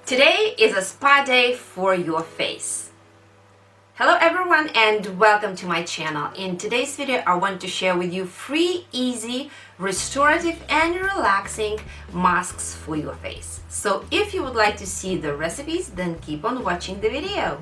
Today is a spa day for your face. Hello everyone and welcome to my channel. In today's video I want to share with you free, easy, restorative and relaxing masks for your face. So if you would like to see the recipes, then keep on watching the video.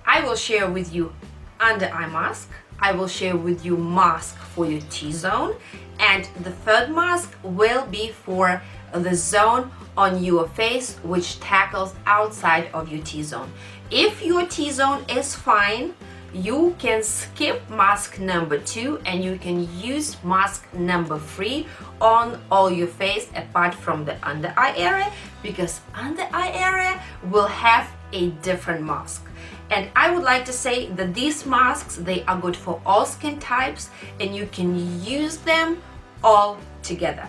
I will share with you under eye mask. I will share with you mask for your T-zone, and the third mask will be for the zone on your face which tackles outside of your T-zone. If your T-zone is fine, you can skip mask number 2 and you can use mask number 3 on all your face apart from the under eye area, because under eye area will have a different mask. And I would like to say that these masks, they are good for all skin types and you can use them all together.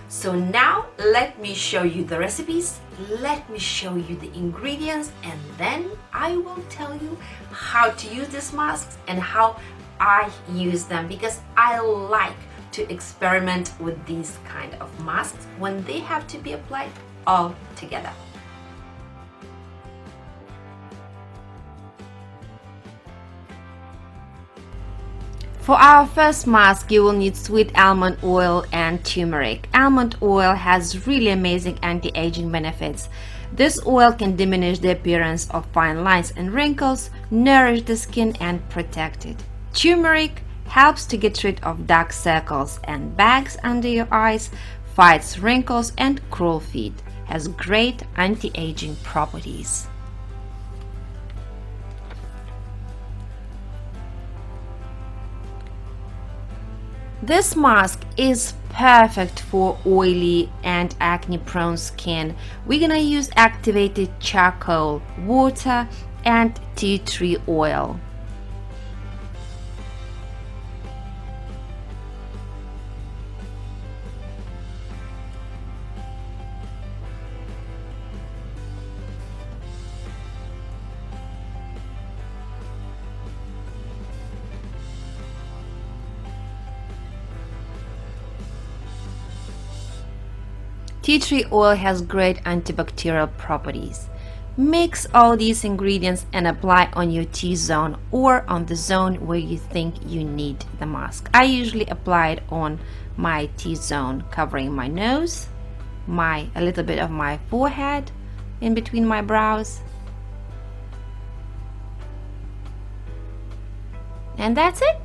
So now let me show you the recipes, let me show you the ingredients, and then I will tell you how to use these masks and how I use them, because I like to experiment with these kind of masks when they have to be applied all together. For our first mask, you will need sweet almond oil and turmeric. Almond oil has really amazing anti-aging benefits. This oil can diminish the appearance of fine lines and wrinkles, nourish the skin and protect it. Turmeric helps to get rid of dark circles and bags under your eyes, fights wrinkles and crow's feet, has great anti-aging properties. This mask is perfect for oily and acne-prone skin. We're gonna use activated charcoal, water, and tea tree oil. Tea tree oil has great antibacterial properties. Mix all these ingredients and apply on your T-zone or on the zone where you think you need the mask. I usually apply it on my T-zone, covering my nose, a little bit of my forehead, in between my brows. And that's it.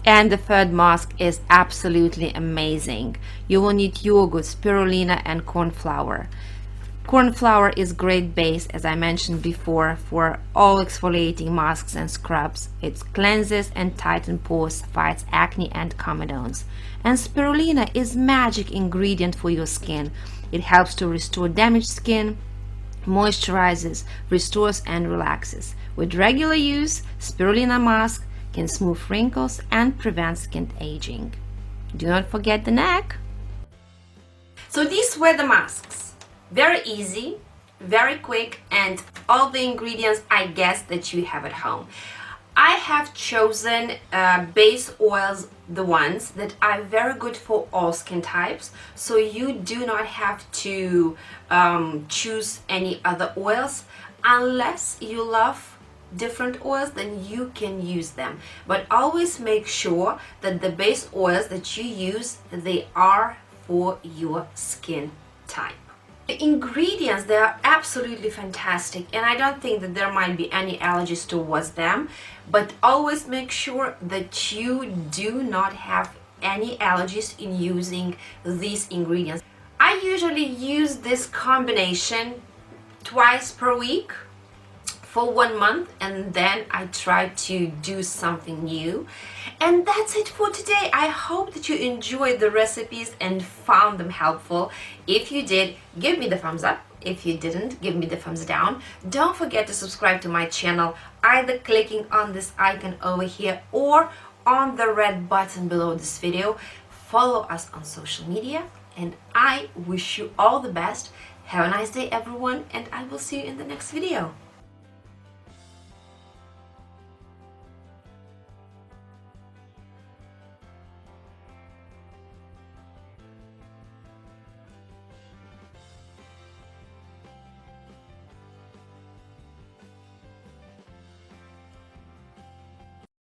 And the third mask is absolutely amazing. You will need yogurt, spirulina, and corn flour. Corn flour is great base, as I mentioned before, for all exfoliating masks and scrubs. It cleanses and tightens pores, fights acne and comedones. And spirulina is magic ingredient for your skin. It helps to restore damaged skin, moisturizes, restores and relaxes. With regular use, spirulina mask can smooth wrinkles and prevent skin aging. Do not forget the neck. So these were the masks. Very easy, very quick, and all the ingredients I guess that you have at home. I have chosen base oils, the ones that are very good for all skin types, so you do not have to choose any other oils unless you love different oils, then you can use them, but always make sure that the base oils that you use, they are for your skin type. The ingredients, they are absolutely fantastic, and I don't think that there might be any allergies towards them, but always make sure that you do not have any allergies in using these ingredients. I usually use this combination twice per week for 1 month, and then I try to do something new. And that's it for today. I hope that you enjoyed the recipes and found them helpful. If you did, give me the thumbs up. If you didn't, give me the thumbs down. Don't forget to subscribe to my channel, either clicking on this icon over here or on the red button below this video. Follow us on social media, and I wish you all the best Have a nice day, everyone, and I will see you in the next video.